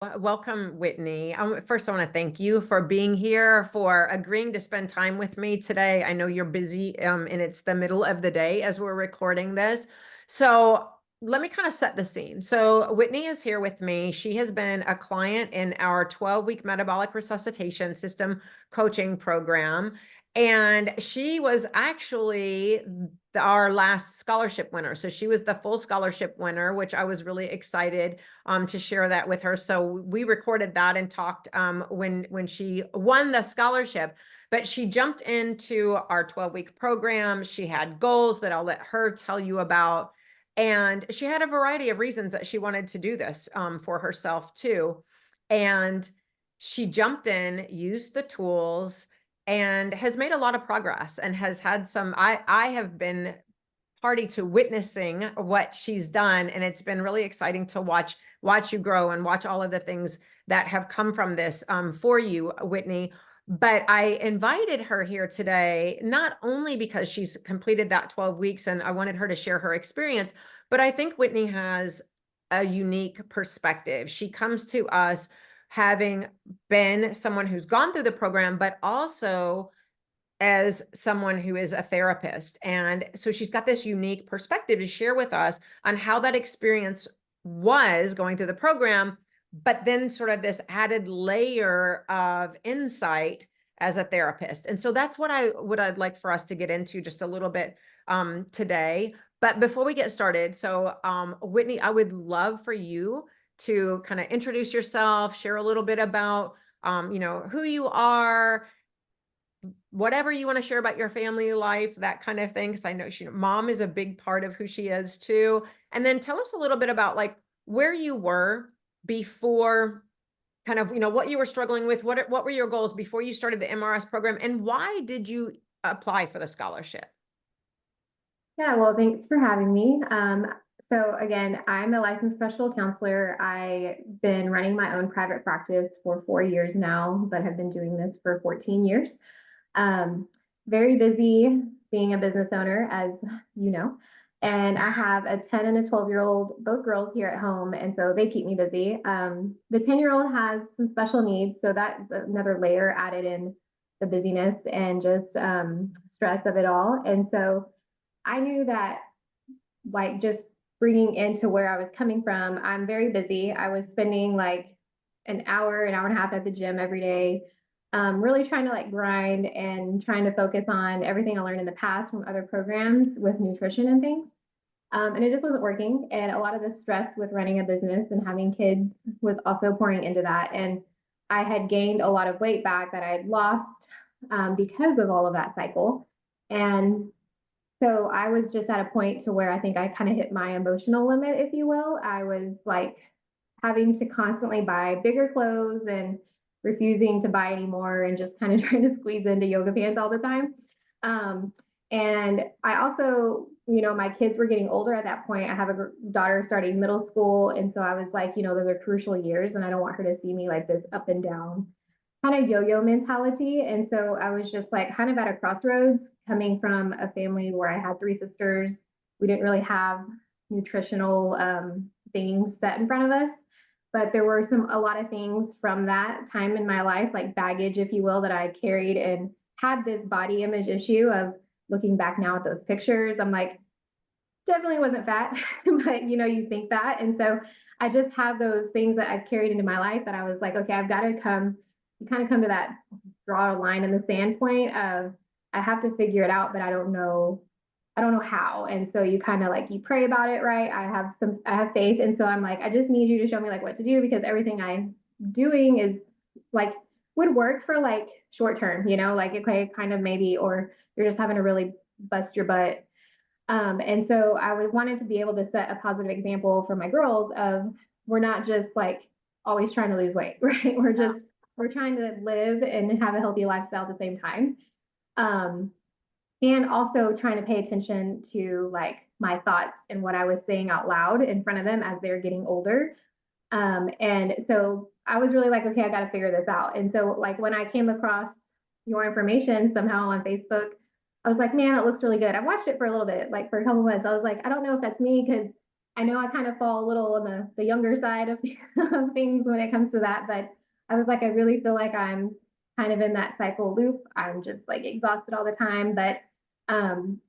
Welcome, Whitney. First, I want to thank you for being here, for agreeing to spend time with me today. I know you're busy, and it's the middle of the day as we're recording this. So let me kind of set the scene. So Whitney is here with me. She has been a client in our 12-week Metabolic Resuscitation System coaching program. And she was actually our last scholarship winner. So she was the full scholarship winner, which I was really excited to share that with her. So we recorded that and talked when she won the scholarship. But she jumped into our 12-week program. She had goals that I'll let her tell you about. And she had a variety of reasons that she wanted to do this for herself too. And she jumped in, used the tools, and has made a lot of progress and has had some, I have been party to witnessing what she's done. And it's been really exciting to watch you grow and watch all of the things that have come from this for you, Whitney. But I invited her here today, not only because she's completed that 12 weeks and I wanted her to share her experience, but I think Whitney has a unique perspective. She comes to us having been someone who's gone through the program, but also as someone who is a therapist. And so she's got this unique perspective to share with us on how that experience was going through the program, but then sort of this added layer of insight as a therapist. And so that's what I'd like for us to get into just a little bit today. But before we get started, so Whitney, I would love for you to kind of introduce yourself, share a little bit about who you are, whatever you want to share about your family life, that kind of thing. Because I know mom is a big part of who she is too. And then tell us a little bit about like where you were before, kind of, what you were struggling with. What were your goals before you started the MRS program, and why did you apply for the scholarship? Yeah, well, thanks for having me. So again, I'm a licensed professional counselor. I've been running my own private practice for 4 years now, but have been doing this for 14 years. Um, Very busy being a business owner, as you know. And I have a 10 and a 12-year-old, both girls here at home, and so they keep me busy. The 10-year-old has some special needs, so that's another layer added in the busyness and just stress of it all. And so I knew that, like, just bringing into where I was coming from, I'm very busy. I was spending like an hour and a half at the gym every day, really trying to like grind and trying to focus on everything I learned in the past from other programs with nutrition and things. And it just wasn't working. And a lot of the stress with running a business and having kids was also pouring into that. And I had gained a lot of weight back that I had lost because of all of that cycle. And so I was just at a point to where I think I kind of hit my emotional limit, if you will. I was like having to constantly buy bigger clothes and refusing to buy anymore and just kind of trying to squeeze into yoga pants all the time. Um, and I also, my kids were getting older at that point. I have a daughter starting middle school. And so I was like, those are crucial years and I don't want her to see me like this up and down kind of yo-yo mentality. And so I was just like kind of at a crossroads coming from a family where I had three sisters. We didn't really have nutritional things set in front of us, but there were a lot of things from that time in my life, like baggage, if you will, that I carried and had this body image issue of looking back now at those pictures. I'm like, definitely wasn't fat, but you think that. And so I just have those things that I've carried into my life that I was like, okay, I've got to you kind of come to that draw a line in the sand point of I have to figure it out, but I don't know how. And so you kind of like you pray about it, right? I have faith. And so I'm like, I just need you to show me like what to do because everything I'm doing is like would work for like short term, like okay, kind of maybe, or you're just having to really bust your butt. And so I wanted to be able to set a positive example for my girls of we're not just like always trying to lose weight, right? We're trying to live and have a healthy lifestyle at the same time. Um, and also trying to pay attention to like my thoughts and what I was saying out loud in front of them as they're getting older. And so I was really like, okay, I got to figure this out. And so like when I came across your information somehow on Facebook, I was like, man, it looks really good. I watched it for a little bit, like for a couple months. I was like, I don't know if that's me because I know I kind of fall a little on the younger side of, of things when it comes to that, but I was like, I really feel like I'm kind of in that cycle loop. I'm just like exhausted all the time, but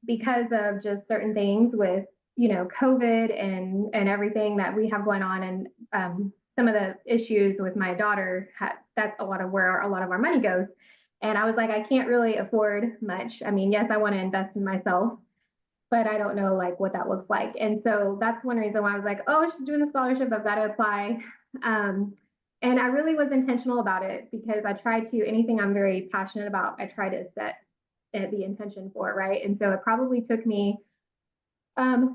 because of just certain things with, COVID and everything that we have going on, and some of the issues with my daughter, that's a lot of where a lot of our money goes. And I was like, I can't really afford much. I mean, yes, I want to invest in myself, but I don't know like what that looks like. And so that's one reason why I was like, oh, she's doing the scholarship, I've got to apply. Um, and I really was intentional about it because I try to, anything I'm very passionate about, I try to set the intention for, right? And so it probably took me,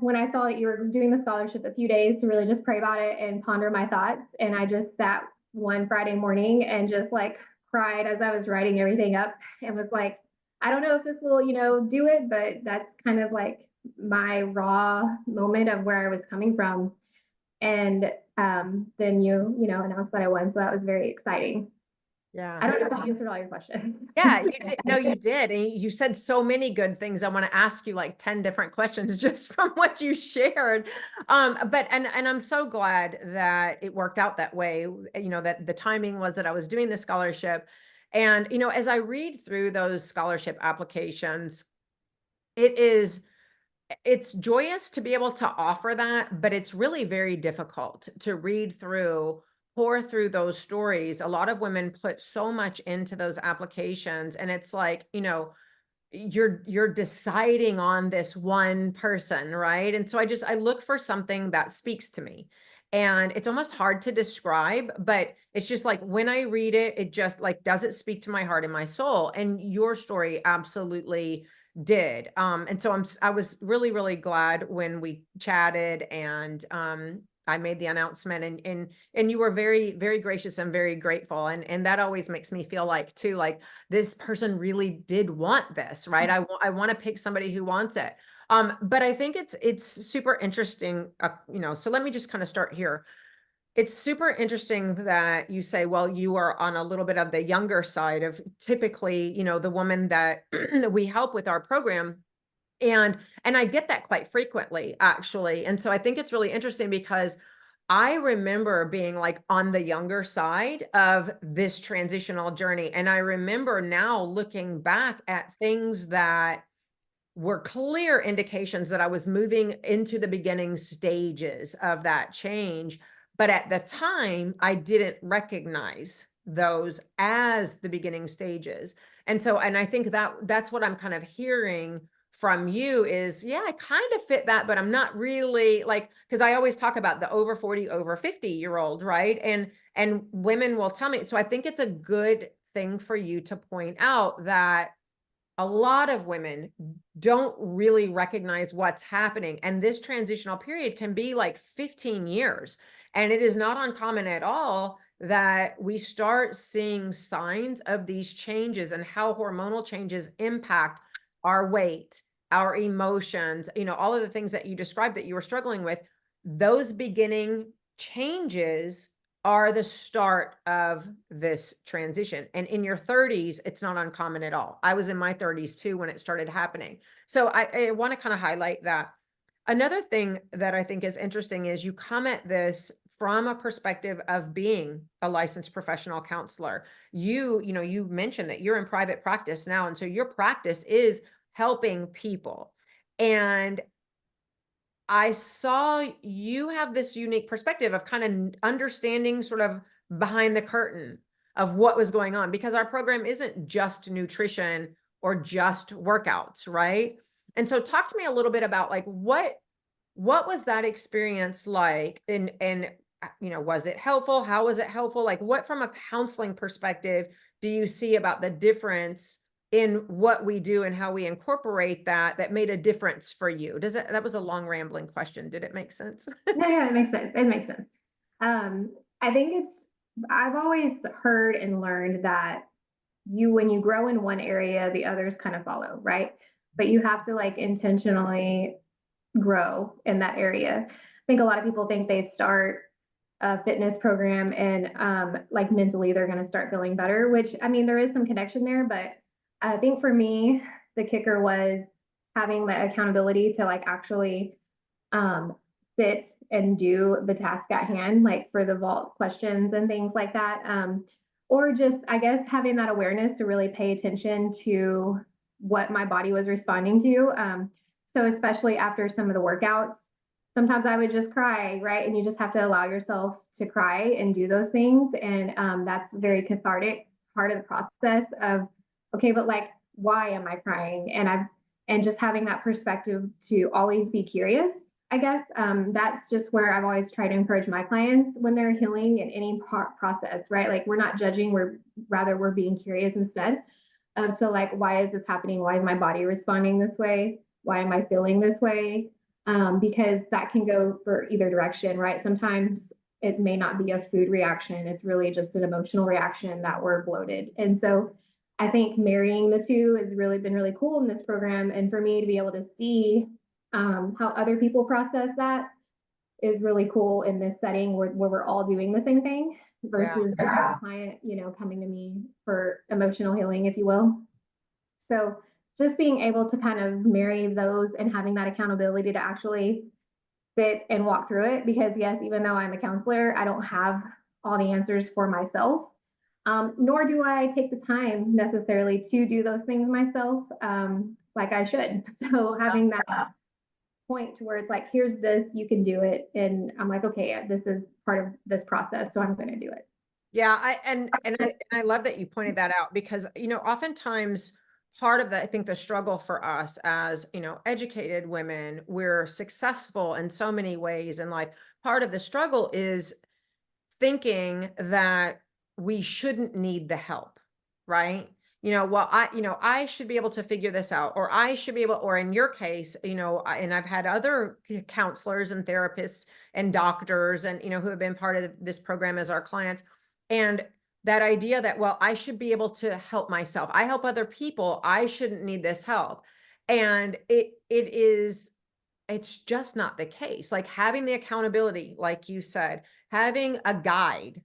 when I saw that you were doing the scholarship, a few days to really just pray about it and ponder my thoughts. And I just sat one Friday morning and just like cried as I was writing everything up and was like, I don't know if this will, do it, but that's kind of like my raw moment of where I was coming from. And then you announced that I won. So that was very exciting. I Yeah. don't know if I answered all your questions. Yeah, you did. No, you did. And you said so many good things. I want to ask you like 10 different questions just from what you shared. But and I'm so glad that it worked out that way, that the timing was that I was doing the scholarship. And, as I read through those scholarship applications, it is it's joyous to be able to offer that, but it's really very difficult to read through, pour through those stories. A lot of women put so much into those applications, and it's like, you're deciding on this one person, right? And so I look for something that speaks to me. And it's almost hard to describe, but it's just like when I read it, it just like, does it speak to my heart and my soul? And your story absolutely did. And so I was really, really glad when we chatted, and I made the announcement, and you were very, very gracious and very grateful. And that always makes me feel like too, like this person really did want this, right? I want to pick somebody who wants it. But I think it's super interesting, so let me just kind of start here. It's super interesting that you say, well, you are on a little bit of the younger side of typically, the woman that we help with our program. And I get that quite frequently, actually. And so I think it's really interesting because I remember being like on the younger side of this transitional journey. And I remember now looking back at things that were clear indications that I was moving into the beginning stages of that change. But at the time, I didn't recognize those as the beginning stages. And I think that that's what I'm kind of hearing from you is, yeah, I kind of fit that, but I'm not really like, because I always talk about the over 40, over 50-year-old, right? And women will tell me. So I think it's a good thing for you to point out that a lot of women don't really recognize what's happening. And this transitional period can be like 15 years. And it is not uncommon at all that we start seeing signs of these changes and how hormonal changes impact our weight, our emotions, all of the things that you described that you were struggling with. Those beginning changes are the start of this transition. And in your 30s, it's not uncommon at all. I was in my 30s too when it started happening. So I want to kind of highlight that. Another thing that I think is interesting is you come at this from a perspective of being a licensed professional counselor. You mentioned that you're in private practice now. And so your practice is helping people. And I saw you have this unique perspective of kind of understanding sort of behind the curtain of what was going on, because our program isn't just nutrition or just workouts, right? And so talk to me a little bit about like what was that experience like, and was it helpful? How was it helpful? Like what from a counseling perspective do you see about the difference in what we do and how we incorporate that made a difference for you? That was a long rambling question. Did it make sense? No, it makes sense. It makes sense. I think I've always heard and learned that when you grow in one area, the others kind of follow, right? But you have to like intentionally grow in that area. I think a lot of people think they start a fitness program and like mentally they're going to start feeling better, which I mean, there is some connection there, but I think for me, the kicker was having the accountability to like actually um, sit and do the task at hand, like for the vault questions and things like that. Or just, I guess, having that awareness to really pay attention to what my body was responding to. So especially after some of the workouts, sometimes I would just cry, right? And you just have to allow yourself to cry and do those things. And that's very cathartic part of the process of, okay, but like, why am I crying? And just having that perspective to always be curious, I guess. That's just where I've always tried to encourage my clients when they're healing in any process, right? Like we're not judging, we're being curious instead. So like, why is this happening? Why is my body responding this way? Why am I feeling this way? Because that can go for either direction, right? Sometimes it may not be a food reaction. It's really just an emotional reaction that we're bloated. And so I think marrying the two has really been really cool in this program. And for me to be able to see how other people process that is really cool in this setting where we're all doing the same thing Yeah. versus just a client, coming to me for emotional healing, if you will. So just being able to kind of marry those and having that accountability to actually sit and walk through it. Because yes, even though I'm a counselor, I don't have all the answers for myself. Nor do I take the time necessarily to do those things myself, like I should. So having that point to where it's like, here's this, you can do it. And I'm like, okay, this is part of this process, so I'm going to do it. Yeah, I love that you pointed that out because, oftentimes part of the, I think the struggle for us as, educated women, we're successful in so many ways in life. Part of the struggle is thinking that we shouldn't need the help, right? Well, I should be able to figure this out, or I should be able, or in your case, and I've had other counselors and therapists and doctors and, who have been part of this program as our clients. And that idea that, well, I should be able to help myself. I help other people. I shouldn't need this help. And it's just not the case. Like having the accountability, like you said, having a guide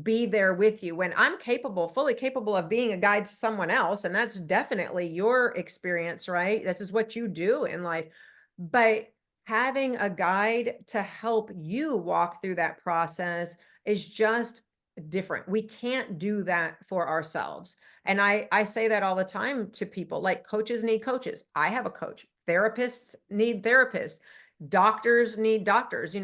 be there with you when I'm capable, fully capable of being a guide to someone else. And that's definitely your experience, right? This is what you do in life. But having a guide to help you walk through that process is just different. We can't do that for ourselves. And I say that all the time to people, like coaches need coaches. I have a coach. Therapists need therapists. Doctors need doctors.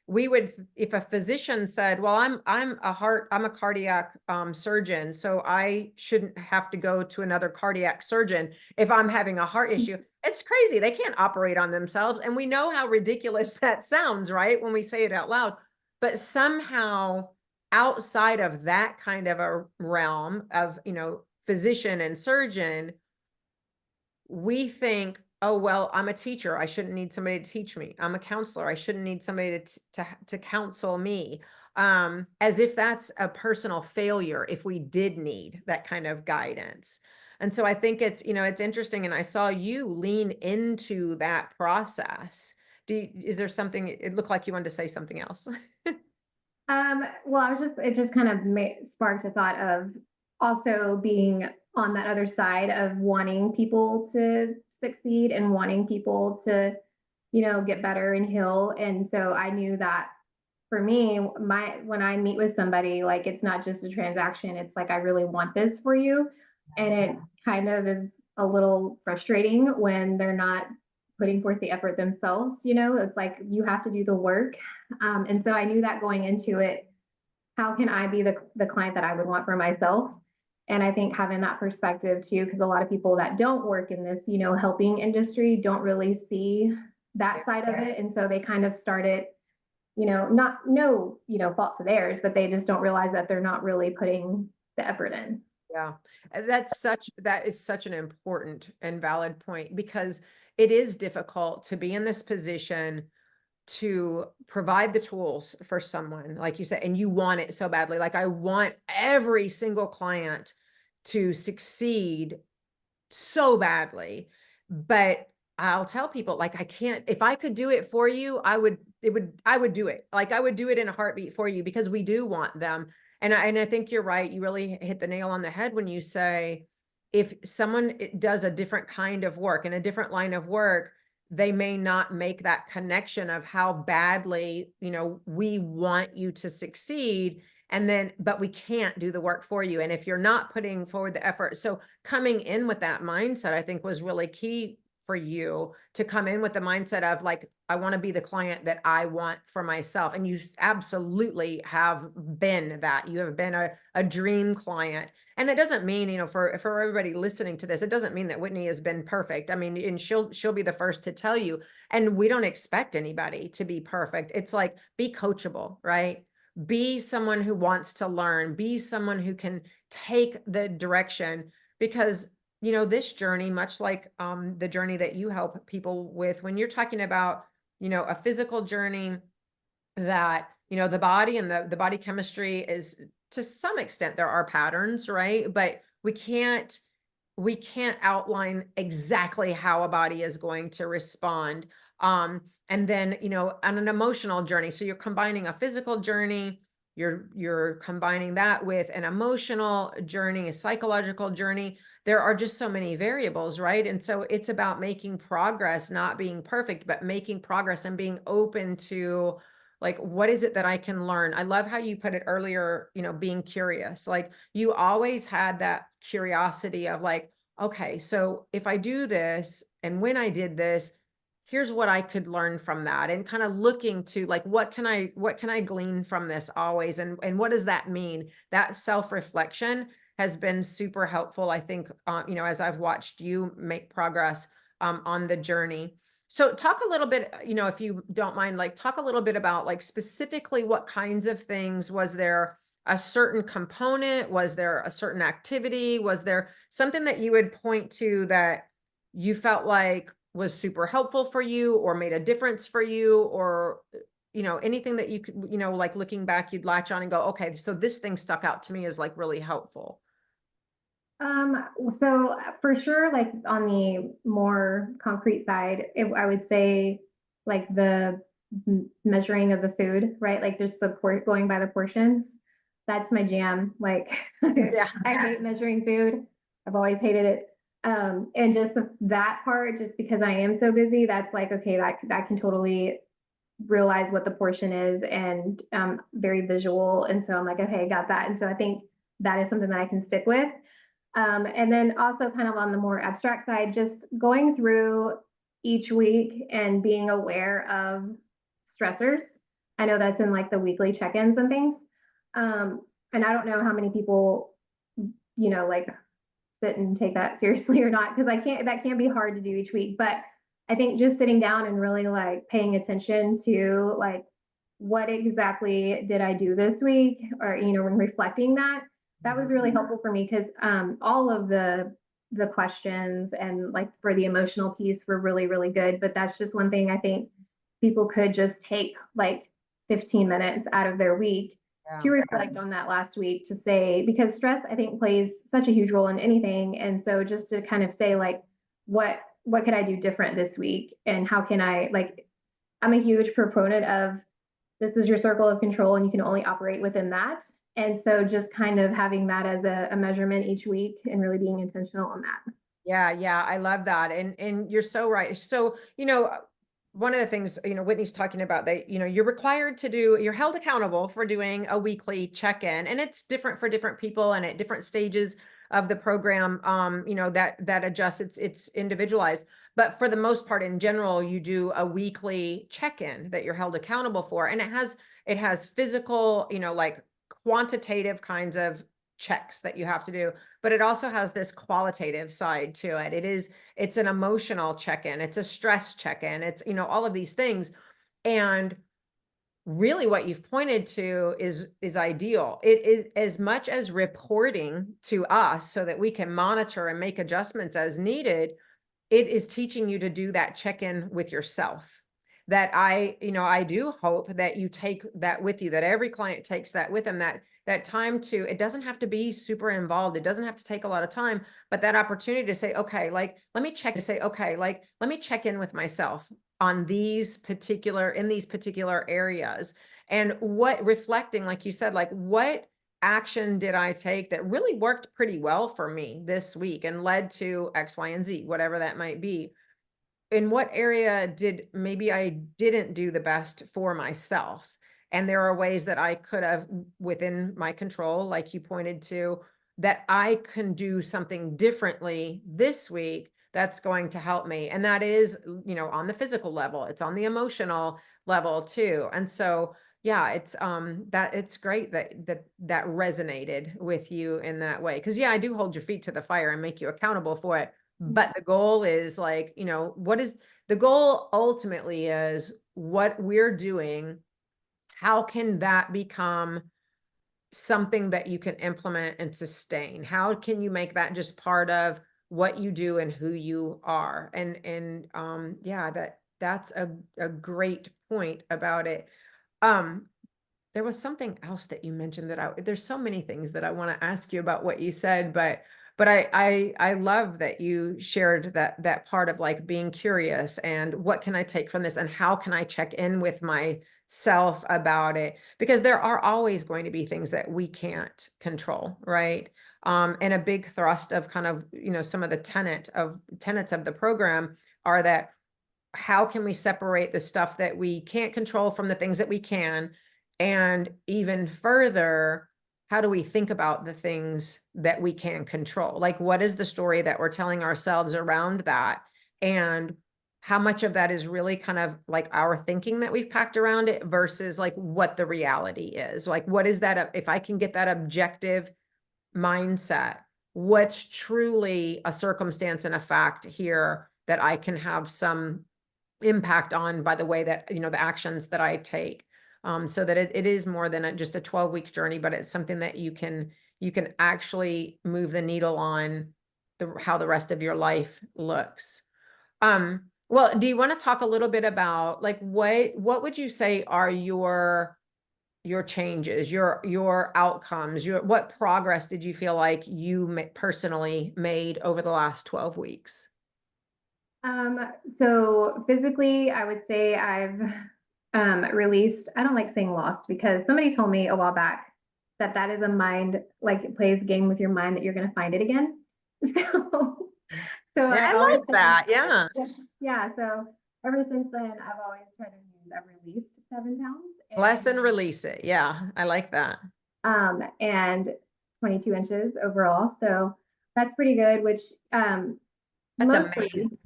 We would, if a physician said, well, I'm a cardiac surgeon, so I shouldn't have to go to another cardiac surgeon if I'm having a heart issue. It's crazy. They can't operate on themselves. And we know how ridiculous that sounds, right? When we say it out loud, but somehow outside of that kind of a realm of, physician and surgeon, we think, oh, well, I'm a teacher. I shouldn't need somebody to teach me. I'm a counselor. I shouldn't need somebody to counsel me. As if that's a personal failure if we did need that kind of guidance. And so I think it's interesting. And I saw you lean into that process. Is there something, it looked like you wanted to say something else? Well, it just kind of sparked a thought of also being on that other side of wanting people to succeed and wanting people to, get better and heal. And so I knew that for me, when I meet with somebody, like it's not just a transaction, it's like I really want this for you. And it kind of is a little frustrating when they're not putting forth the effort themselves, it's like you have to do the work. And so I knew that going into it, how can I be the client that I would want for myself? And I think having that perspective too, because a lot of people that don't work in this, helping industry don't really see that side of it. And so they kind of start it, not no, fault to theirs, but they just don't realize that they're not really putting the effort in. Yeah, that is such an important and valid point because it is difficult to be in this position to provide the tools for someone, like you said, and you want it so badly. Like I want every single client to succeed so badly, but I'll tell people like I can't, if I could do it for you, I would do it. Like I would do it in a heartbeat for you because we do want them. And I think you're right. You really hit the nail on the head when you say if someone does a different kind of work in a different line of work, they may not make that connection of how badly, we want you to succeed. And then, but we can't do the work for you. And if you're not putting forward the effort, so coming in with that mindset, I think was really key for you to come in with the mindset of like, I want to be the client that I want for myself. And you absolutely have been that. You have been a dream client. And it doesn't mean, for everybody listening to this, it doesn't mean that Whitney has been perfect. I mean, and she'll be the first to tell you. And we don't expect anybody to be perfect. It's like, be coachable, right? Be someone who wants to learn, be someone who can take the direction, because this journey, much like the journey that you help people with, when you're talking about a physical journey, that the body and the body chemistry is, to some extent, there are patterns, right? But we can't outline exactly how a body is going to respond. And then, on an emotional journey, so you're combining a physical journey, you're combining that with an emotional journey, a psychological journey. There are just so many variables, right? And so it's about making progress, not being perfect, but making progress and being open to, like, what is it that I can learn? I love how you put it earlier, being curious. Like, you always had that curiosity of like, okay, so if I do this and when I did this, here's what I could learn from that, and kind of looking to like, what can I glean from this always? And what does that mean? That self-reflection has been super helpful, I think, as I've watched you make progress on the journey. So talk a little bit, if you don't mind, like talk a little bit about like specifically what kinds of things. Was there a certain component? Was there a certain activity? Was there something that you would point to that you felt like was super helpful for you or made a difference for you, or anything that you could, like looking back, you'd latch on and go, okay, so this thing stuck out to me as like really helpful? So for sure, like on the more concrete side, I would say like the measuring of the food, right? Like there's the going by the portions. That's my jam. Like Yeah. I hate measuring food. I've always hated it. And just that part, just because I am so busy, that's like, okay, that can totally realize what the portion is, and very visual. And so I'm like, okay, I got that. And so I think that is something that I can stick with. And then also kind of on the more abstract side, just going through each week and being aware of stressors. I know that's in like the weekly check-ins and things. And I don't know how many people, like sit and take that seriously or not, because that can be hard to do each week. But I think just sitting down and really like paying attention to like, what exactly did I do this week? Or, when reflecting that was really helpful for me, because all of the questions and like for the emotional piece were really, really good. But that's just one thing I think people could just take like 15 minutes out of their week to reflect on that last week, to say, because stress, I think, plays such a huge role in anything. And so just to kind of say like, what could I do different this week? And how can I, like, I'm a huge proponent of, this is your circle of control and you can only operate within that. And so just kind of having that as a measurement each week and really being intentional on that. Yeah, yeah, I love that. And you're so right. So, one of the things, Whitney's talking about, that, you're held accountable for doing a weekly check-in, and it's different for different people and at different stages of the program. That adjusts, it's individualized. But for the most part, in general, you do a weekly check-in that you're held accountable for. And it has physical, like quantitative kinds of checks that you have to do, but it also has this qualitative side to it. It's an emotional check-in, it's a stress check-in, it's, all of these things. And really what you've pointed to is ideal. It is as much as reporting to us so that we can monitor and make adjustments as needed. It is teaching you to do that check-in with yourself. That I do hope that you take that with you, that every client takes that with them, that time to, it doesn't have to be super involved. It doesn't have to take a lot of time, but that opportunity to say, okay, like, let me check in with myself on in these particular areas. And what reflecting, like you said, like, what action did I take that really worked pretty well for me this week and led to X, Y, and Z, whatever that might be. in what area did maybe I didn't do the best for myself? And there are ways that I could have within my control, like you pointed to, that I can do something differently this week that's going to help me. And that is, on the physical level, it's on the emotional level too. And so, yeah, it's great that resonated with you in that way. Cause yeah, I do hold your feet to the fire and make you accountable for it. But the goal is like, what is the goal ultimately is what we're doing. How can that become something that you can implement and sustain? How can you make that just part of what you do and who you are? And yeah, that's a great point about it. Um, there was something else that you mentioned that there's so many things that I want to ask you about what you said, but I love that you shared that part of like being curious and what can I take from this and how can I check in with myself about it? Because there are always going to be things that we can't control, right? And a big thrust of kind of, some of the tenets of the program are that how can we separate the stuff that we can't control from the things that we can? And even further, how do we think about the things that we can control? Like, what is the story that we're telling ourselves around that? And how much of that is really kind of like our thinking that we've packed around it versus like what the reality is? Like, what is that? If I can get that objective mindset, what's truly a circumstance and a fact here that I can have some impact on by the way that, the actions that I take. So that it is more than just a 12-week journey, but it's something that you can actually move the needle on how the rest of your life looks. Well, do you want to talk a little bit about like what would you say are your changes, your outcomes, what progress did you feel like you personally made over the last 12 weeks? So physically, I would say I've released, I don't like saying lost because somebody told me a while back that that is a mind, like it plays a game with your mind that you're going to find it again. So, so Yeah, I I always like that. Yeah. yeah. So ever since then, I've always tried to use, I've released 7 pounds Bless and release it. Yeah, I like that. and 22 inches overall. So that's pretty good, which That's mostly, amazing.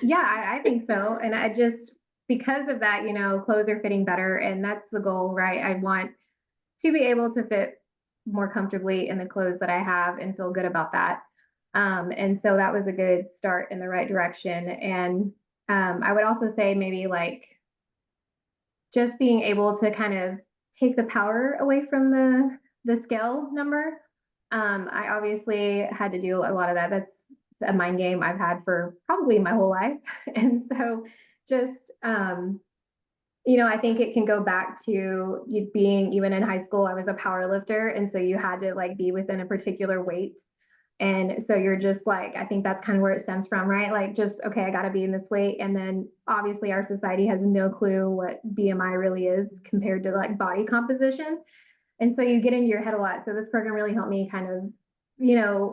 yeah, I think so. And I just, because of that, clothes are fitting better. And that's the goal, right? I want to be able to fit more comfortably in the clothes that I have and feel good about that. And so that was a good start in the right direction. And I would also say maybe like just being able to kind of take the power away from the scale number. I obviously had to do a lot of that. That's a mind game I've had for probably my whole life. And so just I think it can go back to you being even in high school, I was a power lifter. And so you had to like be within a particular weight. And so you're just like, I think that's kind of where it stems from, right? Like, just, okay, I got to be in this weight. And then obviously, our society has no clue what BMI really is compared to like body composition. And so you get into your head a lot. So this program really helped me kind of,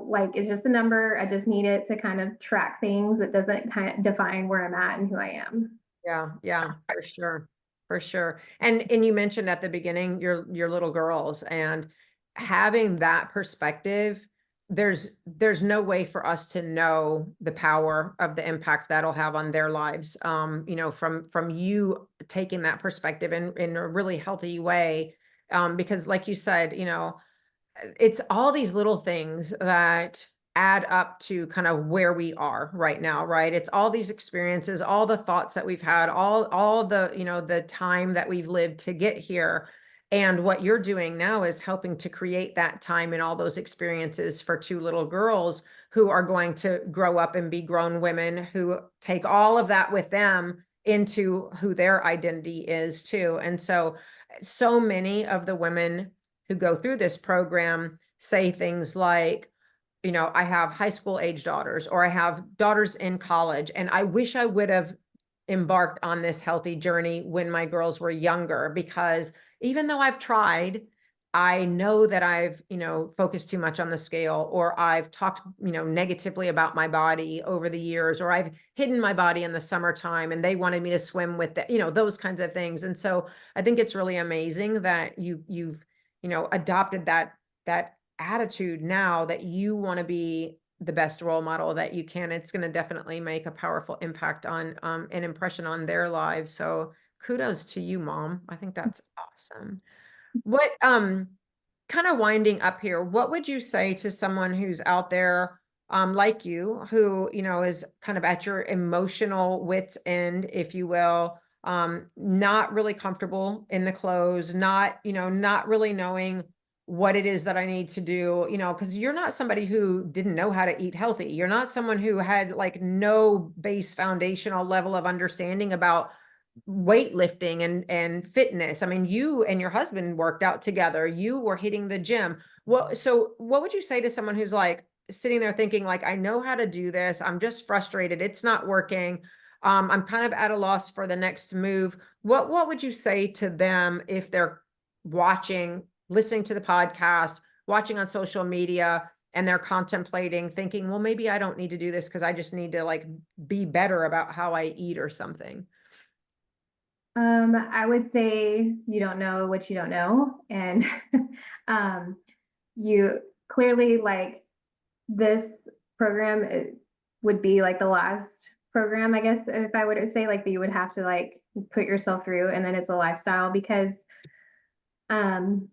like it's just a number. I just need it to kind of track things. It doesn't kind of define where I'm at and who I am. Yeah, yeah, for sure. For sure. And you mentioned at the beginning your little girls and having that perspective, there's no way for us to know the power of the impact that'll have on their lives. From you taking that perspective in a really healthy way. Because like you said, it's all these little things that add up to kind of where we are right now, right? It's all these experiences, all the thoughts that we've had, all the, the time that we've lived to get here. And what you're doing now is helping to create that time and all those experiences for two little girls who are going to grow up and be grown women who take all of that with them into who their identity is too. And so many of the women who go through this program say things like, I have high school age daughters, or I have daughters in college, and I wish I would have embarked on this healthy journey when my girls were younger, because even though I've tried, I know that I've, focused too much on the scale, or I've talked, negatively about my body over the years, or I've hidden my body in the summertime and they wanted me to swim with the, those kinds of things. And so I think it's really amazing that you've, adopted that attitude now that you want to be the best role model that you can. It's going to definitely make a powerful impact on an impression on their lives. So kudos to you, Mom. I think that's awesome. What kind of winding up here, what would you say to someone who's out there like you, who, is kind of at your emotional wits end, if you will, not really comfortable in the clothes, not really knowing what it is that I need to do, because you're not somebody who didn't know how to eat healthy. You're not someone who had like no base foundational level of understanding about weightlifting and fitness. I mean, you and your husband worked out together. You were hitting the gym. Well, so what would you say to someone who's like sitting there thinking like, I know how to do this. I'm just frustrated. It's not working. I'm kind of at a loss for the next move. What would you say to them if they're watching, listening to the podcast, watching on social media, and they're contemplating, thinking, well, maybe I don't need to do this because I just need to like be better about how I eat or something? I would say you don't know what you don't know. And um, you clearly like this program would be like the last program, I guess, if I would say like that you would have to like put yourself through, and then it's a lifestyle because um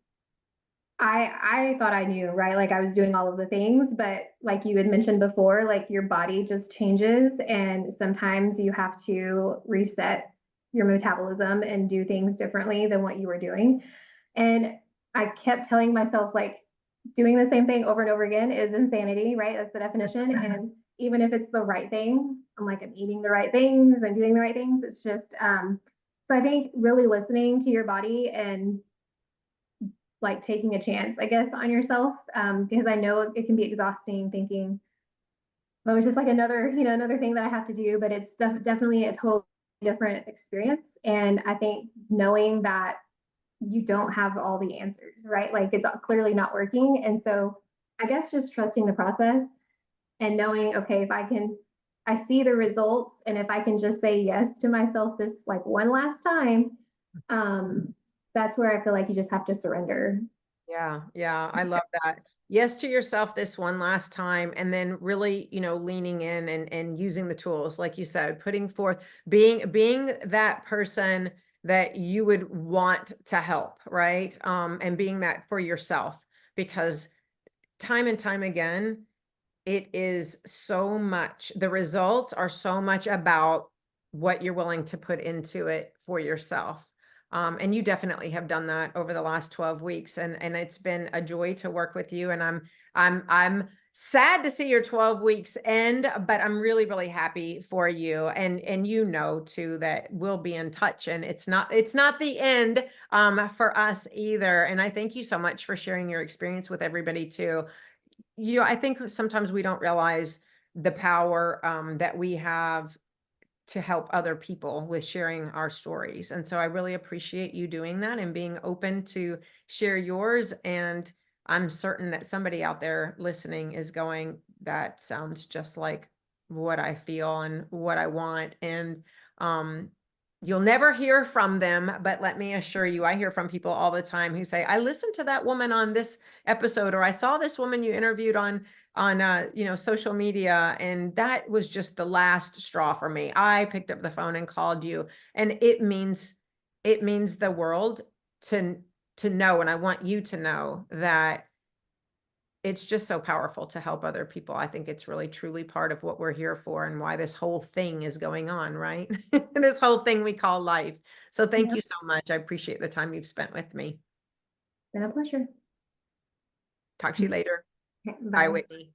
I thought I knew, right? Like I was doing all of the things, but like you had mentioned before, like your body just changes and sometimes you have to reset your metabolism and do things differently than what you were doing. And I kept telling myself like doing the same thing over and over again is insanity, right? That's the definition. And even if it's the right thing, I'm eating the right things and doing the right things. It's just so I think really listening to your body and like taking a chance, I guess, on yourself. Because I know it can be exhausting thinking, oh, it's just like another, another thing that I have to do, but it's definitely a totally different experience. And I think knowing that you don't have all the answers, right? Like it's clearly not working. And so I guess just trusting the process and knowing, okay, if I see the results and if I can just say yes to myself this like one last time, um, that's where I feel like you just have to surrender. Yeah, yeah, I love that. Yes to yourself this one last time, and then really, leaning in and using the tools, like you said, putting forth, being that person that you would want to help, right? And being that for yourself, because time and time again, it is so much, the results are so much about what you're willing to put into it for yourself. And you definitely have done that over the last 12 weeks. And it's been a joy to work with you. And I'm sad to see your 12 weeks end, but I'm really, really happy for you. And too, that we'll be in touch, and it's not the end for us either. And I thank you so much for sharing your experience with everybody too. I think sometimes we don't realize the power that we have to help other people with sharing our stories. And so I really appreciate you doing that and being open to share yours. And I'm certain that somebody out there listening is going, that sounds just like what I feel and what I want. And um, you'll never hear from them, but let me assure you, I hear from people all the time who say, I listened to that woman on this episode, or I saw this woman you interviewed on social media, and that was just the last straw for me. I picked up the phone and called you, and it means the world to know, and I want you to know that it's just so powerful to help other people. I think it's really truly part of what we're here for and why this whole thing is going on, right? This whole thing we call life. So thank Yeah, you so much. I appreciate the time you've spent with me. been a pleasure. Talk to you later. Okay, Bye, bye. Whitney.